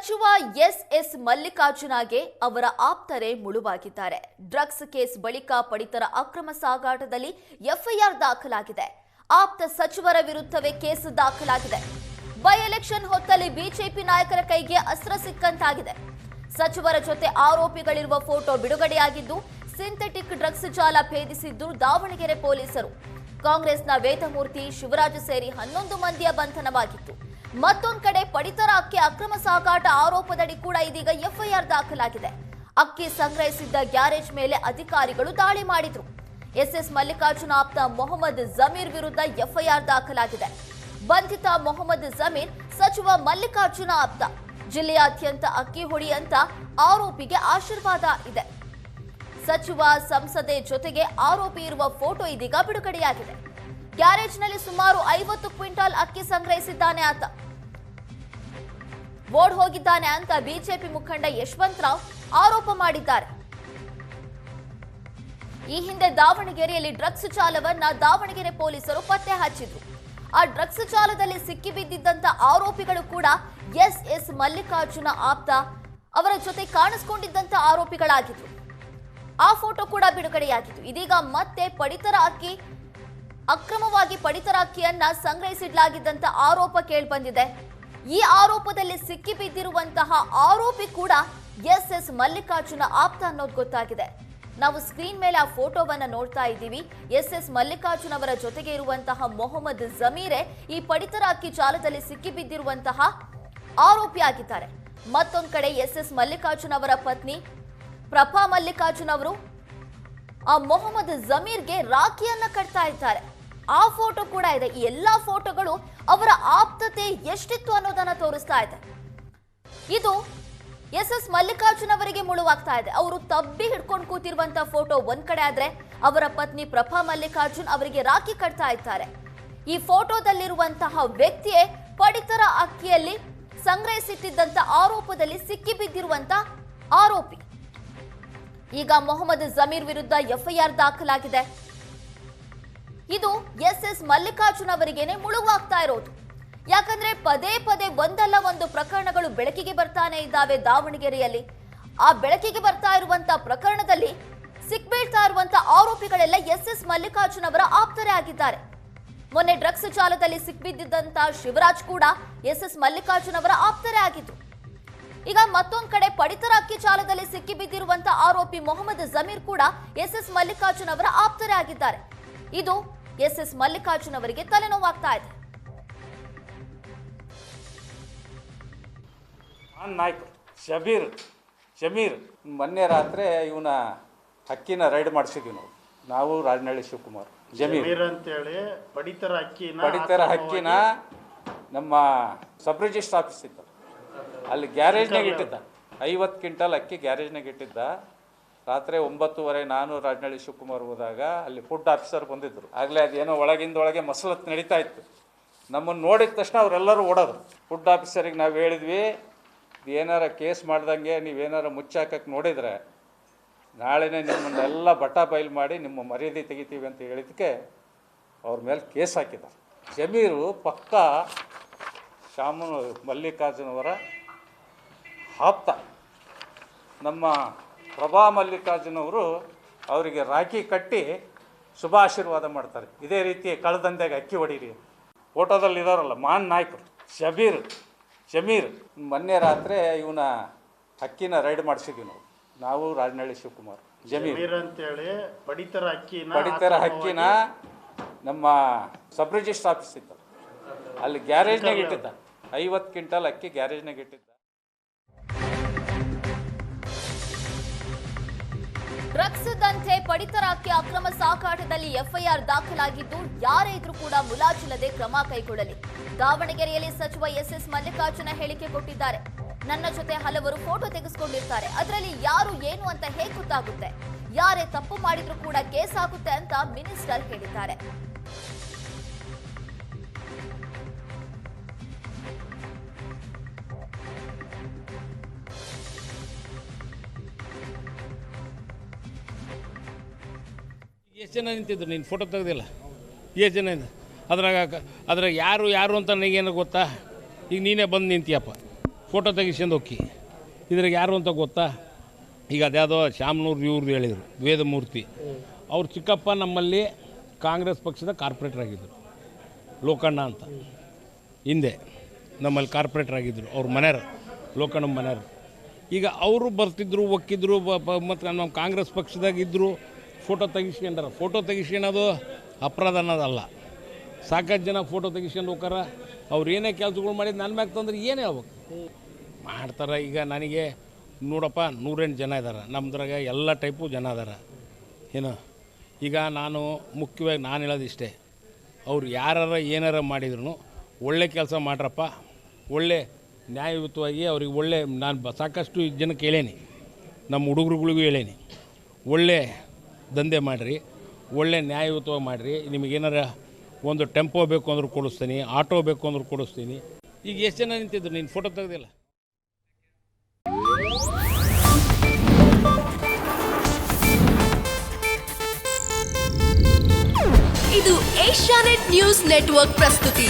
ಸಚಿವ ಎಸ್ ಮಲ್ಲಿಕಾರ್ಜುನಗೆ ಅವರ ಆಪ್ತರೇ ಮುಳುವಾಗಿದ್ದಾರೆ. Drugs case ಬಳಿಕ ಪಡಿತರ ಅಕ್ರಮ ಸಾಗಾಟದಲ್ಲಿ ಎಫ್ಐಆರ್ ದಾಖಲಾಗಿದೆ. ಆಪ್ತ ಸಚಿವರ ವಿರುದ್ಧವೇ ಕೇಸ್ ದಾಖಲಾಗಿದೆ. ಬೈ ಎಲೆಕ್ಷನ್ ಹೊತ್ತಲ್ಲಿ ಬಿಜೆಪಿ ನಾಯಕರ ಕೈಗೆ ಅಸ್ತ್ರ ಸಿಕ್ಕಂತಾಗಿದೆ. ಸಚಿವರ ಜೊತೆ ಆರೋಪಿಗಳಿರುವ ಫೋಟೋ ಬಿಡುಗಡೆಯಾಗಿದ್ದು, ಸಿಂಥೆಟಿಕ್ ಡ್ರಗ್ಸ್ ಜಾಲ ಭೇದಿಸಿದ್ದು ದಾವಣಗೆರೆ ಪೊಲೀಸರು. ಕಾಂಗ್ರೆಸ್ನ ವೇದಮೂರ್ತಿ, ಶಿವರಾಜ್ ಸೇರಿ 11 ಮಂದಿಯ ಬಂಧನವಾಗಿತ್ತು. ಮತ್ತೊಂದು ಕಡೆ ಪಡಿತರ ಅಕ್ಕಿ ಅಕ್ರಮ ಸಾಗಾಟ ಆರೋಪದಡಿ ಕೂಡ ಇದೀಗ ಎಫ್ಐಆರ್ ದಾಖಲಾಗಿದೆ. ಅಕ್ಕಿ ಸಂಗ್ರಹಿಸಿದ್ದ ಗ್ಯಾರೇಜ್ ಮೇಲೆ ಅಧಿಕಾರಿಗಳು ದಾಳಿ ಮಾಡಿದ್ರು. ಎಸ್ ಮಲ್ಲಿಕಾರ್ಜುನ ಆಪ್ತ ಮೊಹಮ್ಮದ್ ಜಮೀರ್ ವಿರುದ್ಧ ಎಫ್ಐಆರ್ ದಾಖಲಾಗಿದೆ. ಬಂಧಿತ ಮೊಹಮ್ಮದ್ ಜಮೀರ್ ಸಚಿವ ಮಲ್ಲಿಕಾರ್ಜುನ ಆಪ್ತ. ಜಿಲ್ಲೆಯಾದ್ಯಂತ ಅಕ್ಕಿ ಹೊಡಿ ಅಂತ ಆರೋಪಿಗೆ ಆಶೀರ್ವಾದ ಇದೆ. ಸಚಿವ, ಸಂಸದೆ ಜೊತೆಗೆ ಆರೋಪಿ ಇರುವ ಫೋಟೋ ಇದೀಗ ಬಿಡುಗಡೆಯಾಗಿದೆ. ಗ್ಯಾರೇಜ್ನಲ್ಲಿ ಸುಮಾರು 50 ಕ್ವಿಂಟಾಲ್ ಅಕ್ಕಿ ಸಂಗ್ರಹಿಸಿದ್ದಾನೆ ಆತ. ಓಡ್ ಹೋಗಿದ್ದಾನೆ ಅಂತ ಬಿಜೆಪಿ ಮುಖಂಡ ಯಶವಂತರಾವ್ ಆರೋಪ ಮಾಡಿದ್ದಾರೆ. ಈ ಹಿಂದೆ ದಾವಣಗೆರೆಯಲ್ಲಿ ಡ್ರಗ್ಸ್ ಜಾಲವನ್ನ ದಾವಣಗೆರೆ ಪೊಲೀಸರು ಪತ್ತೆ ಹಚ್ಚಿದ್ರು. ಆ ಡ್ರಗ್ಸ್ ಜಾಲದಲ್ಲಿ ಸಿಕ್ಕಿಬಿದ್ದಿದ್ದಂತ ಆರೋಪಿಗಳು ಕೂಡ ಎಸ್ ಮಲ್ಲಿಕಾರ್ಜುನ ಆಪ್ತ, ಅವರ ಜೊತೆ ಕಾಣಿಸಿಕೊಂಡಿದ್ದಂತ ಆರೋಪಿಗಳಾಗಿದ್ರು. ಆ ಫೋಟೋ ಕೂಡ ಬಿಡುಗಡೆಯಾಗಿತ್ತು. ಇದೀಗ ಮತ್ತೆ ಅಕ್ರಮವಾಗಿ ಪಡಿತರ ಅಕ್ಕಿಯನ್ನ ಸಂಗ್ರಹಿಸಿಡಲಾಗಿದ್ದಂತ ಆರೋಪ ಕೇಳಿಬಂದಿದೆ. ಈ ಆರೋಪದಲ್ಲಿ ಸಿಕ್ಕಿಬಿದ್ದಿರುವಂತಹ ಆರೋಪಿ ಕೂಡ ಎಸ್ ಮಲ್ಲಿಕಾರ್ಜುನ ಆಪ್ತ ಅನ್ನೋದು ಗೊತ್ತಾಗಿದೆ. ನಾವು ಸ್ಕ್ರೀನ್ ಮೇಲೆ ಆ ಫೋಟೋವನ್ನ ನೋಡ್ತಾ ಇದ್ದೀವಿ. ಎಸ್ ಮಲ್ಲಿಕಾರ್ಜುನ ಅವರ ಜೊತೆಗೆ ಇರುವಂತಹ ಮೊಹಮ್ಮದ್ ಜಮೀರೆ ಈ ಪಡಿತರ ಅಕ್ಕಿ ಜಾಲದಲ್ಲಿ ಸಿಕ್ಕಿಬಿದ್ದಿರುವಂತಹ ಆರೋಪಿಯಾಗಿದ್ದಾರೆ. ಮತ್ತೊಂದು ಕಡೆ ಎಸ್ ಮಲ್ಲಿಕಾರ್ಜುನ ಅವರ ಪತ್ನಿ ಪ್ರಭಾ ಮಲ್ಲಿಕಾರ್ಜುನ್ ಅವರು ಆ ಮೊಹಮ್ಮದ್ ಜಮೀರ್ಗೆ ರಾಖಿಯನ್ನ ಕಟ್ತಾ ಇದ್ದಾರೆ. ಆ ಫೋಟೋ ಕೂಡ ಇದೆ. ಈ ಎಲ್ಲಾ ಫೋಟೋಗಳು ಅವರ ಆಪ್ತತೆ ಎಷ್ಟಿತ್ತು ಅನ್ನೋದನ್ನ ತೋರಿಸ್ತಾ ಇದೆ. ಇದು ಎಸ್ ಮಲ್ಲಿಕಾರ್ಜುನ್ ಅವರಿಗೆ ಮುಳುವಾಗ್ತಾ ಇದೆ. ಅವರು ತಬ್ಬಿ ಹಿಡ್ಕೊಂಡು ಕೂತಿರುವಂತಹ ಫೋಟೋ ಒಂದ್ ಕಡೆ ಆದ್ರೆ, ಅವರ ಪತ್ನಿ ಪ್ರಭಾ ಮಲ್ಲಿಕಾರ್ಜುನ್ ಅವರಿಗೆ ರಾಖಿ ಕಟ್ತಾ ಇದ್ದಾರೆ. ಈ ಫೋಟೋದಲ್ಲಿರುವಂತಹ ವ್ಯಕ್ತಿಯೇ ಪಡಿತರ ಅಕ್ಕಿಯಲ್ಲಿ ಸಂಗ್ರಹಿಸಿಟ್ಟಿದ್ದಂತ ಆರೋಪದಲ್ಲಿ ಸಿಕ್ಕಿಬಿದ್ದಿರುವಂತ ಆರೋಪಿ. ಈಗ ಮೊಹಮ್ಮದ್ ಜಮೀರ್ ವಿರುದ್ಧ ಎಫ್ಐಆರ್ ದಾಖಲಾಗಿದೆ. ಇದು ಎಸ್ ಮಲ್ಲಿಕಾರ್ಜುನ್ ಅವರಿಗೇನೆ ಮುಳುವಾಗ್ತಾ ಇರೋದು. ಯಾಕಂದ್ರೆ ಪದೇ ಪದೇ ಒಂದಲ್ಲ ಒಂದು ಪ್ರಕರಣಗಳು ಬೆಳಕಿಗೆ ಬರ್ತಾನೆ ಇದ್ದಾವೆ ದಾವಣಗೆರೆಯಲ್ಲಿ. ಆ ಬೆಳಕಿಗೆ ಬರ್ತಾ ಇರುವಂತ ಪ್ರಕರಣದಲ್ಲಿ ಸಿಕ್ಬೀಳ್ತಾ ಇರುವಂತ ಆರೋಪಿಗಳೆಲ್ಲ ಎಸ್ ಮಲ್ಲಿಕಾರ್ಜುನ್ ಅವರ ಆಪ್ತರೇ ಆಗಿದ್ದಾರೆ. ಮೊನ್ನೆ ಡ್ರಗ್ಸ್ ಜಾಲದಲ್ಲಿ ಸಿಕ್ಬಿದ್ದಂತ ಶಿವರಾಜ್ ಕೂಡ ಎಸ್ ಮಲ್ಲಿಕಾರ್ಜುನ್ ಅವರ ಆಪ್ತರೇ ಆಗಿದ್ರು. ಈಗ ಮತ್ತೊಂದು ಕಡೆ ಪಡಿತರ ಅಕ್ಕಿ ಜಾಲದಲ್ಲಿ ಸಿಕ್ಕಿಬಿದ್ದಿರುವಂತ ಆರೋಪಿ ಮೊಹಮ್ಮದ್ ಜಮೀರ್ ಕೂಡ ಎಸ್ ಮಲ್ಲಿಕಾರ್ಜುನ್ ಅವರ ಆಪ್ತರೇ ಆಗಿದ್ದಾರೆ. ಇದು ಎಸ್ ಮಲ್ಲಿಕಾರ್ಜುನ್ ಅವರಿಗೆ ತಲೆನೋವಾಗ್ತಾ ಇದೆ. ನಾಯಕರು ಜಮೀರ್ ಮೊನ್ನೆ ರಾತ್ರಿ ಇವನ ಅಕ್ಕಿನ ರೈಡ್ ಮಾಡಿಸಿದ್ವಿ ನಾವು ರಾಜನಹಳ್ಳಿ ಶಿವಕುಮಾರ್. ಜಮೀರ್ ಅಂತೇಳಿ ಪಡಿತರ ಅಕ್ಕಿನ ನಮ್ಮ ಸಬ್ ರಿಜಿಸ್ಟರ್ ಆಫೀಸ್ ಇತ್ತು, ಅಲ್ಲಿ ಗ್ಯಾರೇಜ್ನಾಗ ಇಟ್ಟಿದ್ದ. 50 ಕ್ವಿಂಟಲ್ ಅಕ್ಕಿ ಗ್ಯಾರೇಜ್ನಾಗ ಇಟ್ಟಿದ್ದ. ರಾತ್ರಿ 9:30 ನಾನು ರಾಜನಹಳ್ಳಿ ಶಿವಕುಮಾರ್ ಹೋದಾಗ ಅಲ್ಲಿ ಫುಡ್ ಆಫೀಸರ್ ಬಂದಿದ್ರು. ಆಗಲೇ ಅದೇನೋ ಒಳಗೆ ಮಸಲತ್ ನಡೀತಾ ಇತ್ತು. ನಮ್ಮನ್ನು ನೋಡಿದ ತಕ್ಷಣ ಅವರೆಲ್ಲರೂ ಓಡೋದು. ಫುಡ್ ಆಫೀಸರಿಗೆ ನಾವು ಹೇಳಿದ್ವಿ, ಏನಾರ ಕೇಸ್ ಮಾಡ್ದಂಗೆ ನೀವೇನಾರ ಮುಚ್ಚಾಕಕ್ಕೆ ನೋಡಿದರೆ ನಾಳೆನೇ ನಿಮ್ಮನ್ನೆಲ್ಲ ಬಯಲು ಮಾಡಿ ನಿಮ್ಮ ಮರ್ಯಾದೆ ತೆಗಿತೀವಿ ಅಂತ ಹೇಳಿದ್ದಕ್ಕೆ ಅವ್ರ ಮೇಲೆ ಕೇಸ್ ಹಾಕಿದ್ದಾರೆ. ಜಮೀರು ಪಕ್ಕ ಮಲ್ಲಿಕಾರ್ಜುನವರ ಆಪ್ತ. ನಮ್ಮ ಪ್ರಭಾ ಮಲ್ಲಿಕಾರ್ಜುನ್ ಅವರು ಅವರಿಗೆ ರಾಖಿ ಕಟ್ಟಿ ಶುಭಾಶೀರ್ವಾದ ಮಾಡ್ತಾರೆ. ಇದೇ ರೀತಿ ಕಳೆದಂದಾಗ ಅಕ್ಕಿ ಹೊಡೀರಿ. ಫೋಟೋದಲ್ಲಿ ಇದಾರಲ್ಲ ನಾಯಕರು ಜಮೀರ್ ಮೊನ್ನೆ ರಾತ್ರಿ ಇವನ ಅಕ್ಕಿನ ರೈಡ್ ಮಾಡಿಸಿದ್ವಿ ನಾವು ರಾಜನಹಳ್ಳಿ ಶಿವಕುಮಾರ್. ಜಮೀರ್ ಅಂತೇಳಿ ಪಡಿತರ ಅಕ್ಕಿನ ನಮ್ಮ ಸಬ್ ರಿಜಿಸ್ಟರ್ ಆಫೀಸ್ ಇತ್ತು, ಅಲ್ಲಿ ಗ್ಯಾರೇಜ್ನಾಗ ಇಟ್ಟಿದ್ದ. 50 ಕ್ವಿಂಟಲ್ ಅಕ್ಕಿ ಗ್ಯಾರೇಜ್ನಾಗ ಇಟ್ಟಿದ್ದ. ಡ್ರಗ್ಸ್ ದಂಧೆ, ಪಡಿತರ ಅಕ್ಕಿ ಅಕ್ರಮ ಸಾಗಾಟದಲ್ಲಿ ಎಫ್ಐಆರ್ ದಾಖಲಾಗಿದ್ದು, ಯಾರೇ ಇದ್ರೂ ಕೂಡ ಮುಲಾಜಿಲ್ಲದೆ ಕ್ರಮ ಕೈಗೊಳ್ಳಲಿ. ದಾವಣಗೆರೆಯಲ್ಲಿ ಸಚಿವ ಎಸ್ ಮಲ್ಲಿಕಾರ್ಜುನ ಹೇಳಿಕೆ ಕೊಟ್ಟಿದ್ದಾರೆ. ನನ್ನ ಜೊತೆ ಹಲವರು ಫೋಟೋ ತೆಗೆಸಿಕೊಂಡಿರ್ತಾರೆ, ಅದರಲ್ಲಿ ಯಾರು ಏನು ಅಂತ ಹೇಗೆ ಗೊತ್ತಾಗುತ್ತೆ? ಯಾರೇ ತಪ್ಪು ಮಾಡಿದ್ರೂ ಕೂಡ ಕೇಸ್ ಆಗುತ್ತೆ ಅಂತ ಮಿನಿಸ್ಟರ್ ಹೇಳಿದ್ದಾರೆ. ಎಷ್ಟು ಜನ ನಿಂತಿದ್ರು? ನೀನು ಫೋಟೋ ತೆಗೆದಿಲ್ಲ, ಎಷ್ಟು ಜನ ಅದ್ರಾಗ ಯಾರು ಅಂತ ನನಗೇನು ಗೊತ್ತಾ? ಈಗ ನೀನೇ ಬಂದು ನಿಂತಿಯಪ್ಪ, ಫೋಟೋ ತೆಗಿಸ್ಕೊಂಡು ಹೋಗಿ. ಇದ್ರಾಗ ಯಾರು ಅಂತ ಗೊತ್ತಾ? ಈಗ ಅದ್ಯಾವುದೋ ಶ್ಯಾಮನೂರು ಇವ್ರದ್ದು ಹೇಳಿದರು, ವೇದಮೂರ್ತಿ. ಅವ್ರ ಚಿಕ್ಕಪ್ಪ ನಮ್ಮಲ್ಲಿ ಕಾಂಗ್ರೆಸ್ ಪಕ್ಷದ ಕಾರ್ಪೊರೇಟರ್ ಆಗಿದ್ದರು, ಲೋಕಣ್ಣ ಅಂತ. ಹಿಂದೆ ನಮ್ಮಲ್ಲಿ ಕಾರ್ಪೊರೇಟರ್ ಆಗಿದ್ದರು, ಅವ್ರ ಮನೆಯವರು, ಲೋಕಣ್ಣನ ಮನೆಯವರು. ಈಗ ಅವರು ಬರ್ತಿದ್ರು, ಒಕ್ಕಿದ್ರು, ಮತ್ತು ನಮ್ಮ ಕಾಂಗ್ರೆಸ್ ಪಕ್ಷದಾಗಿದ್ದರು. ಫೋಟೋ ತೆಗಿಸ್ಕೊಂಡಾರ. ಫೋಟೋ ತೆಗಿಸ್ಕೊಳ್ಳೋದು ಅಪರಾಧ ಅನ್ನೋದಲ್ಲ. ಸಾಕಷ್ಟು ಜನ ಫೋಟೋ ತೆಗಿಸ್ಕೊಂಡು ಹೋಗಾರ. ಅವ್ರು ಏನೇ ಕೆಲಸಗಳು ಮಾಡಿದ್ದು ನನ್ನ ಮ್ಯಾಗ ತಂದ್ರೆ ಏನು ಹೇಳ್ಬೇಕು? ಮಾಡ್ತಾರೆ. ಈಗ ನನಗೆ ನೋಡಪ್ಪ 108 ಜನ ಇದ್ದಾರೆ ನಮ್ಮದ್ರಾಗ, ಎಲ್ಲ ಟೈಪು ಜನ ಅದಾರ. ಏನು ಈಗ ನಾನು ಮುಖ್ಯವಾಗಿ ನಾನು ಹೇಳೋದಿಷ್ಟೇ, ಅವ್ರು ಯಾರಾರ ಏನಾರ ಮಾಡಿದ್ರು ಒಳ್ಳೆ ಕೆಲಸ ಮಾಡ್ರಪ್ಪ, ಒಳ್ಳೆ ನ್ಯಾಯಯುತವಾಗಿ ಅವ್ರಿಗೆ ಒಳ್ಳೆ. ನಾನು ಸಾಕಷ್ಟು ಜನಕ್ಕೆ ಹೇಳೇನಿ, ನಮ್ಮ ಹುಡುಗರುಗಳಿಗೂ ಹೇಳೇನಿ, ಒಳ್ಳೆ ದಂಧೆ ಮಾಡಿರಿ, ಒಳ್ಳೆ ನ್ಯಾಯಯುತವಾಗಿ ಮಾಡಿರಿ. ನಿಮಗೇನಾರ ಒಂದು ಟೆಂಪೋ ಬೇಕು ಅಂದ್ರೂ ಕೊಡಿಸ್ತೀನಿ, ಆಟೋ ಬೇಕು ಅಂದ್ರೂ ಕೊಡಿಸ್ತೀನಿ. ಈಗ ಎಷ್ಟು ಜನ ನಿಂತಿದ್ರು? ನೀನು ಫೋಟೋ ತೆಗೆದಿಲ್ಲ. ಇದು ಏಷ್ಯಾನೆಟ್ ನ್ಯೂಸ್ ನೆಟ್ವರ್ಕ್ ಪ್ರಸ್ತುತಿ.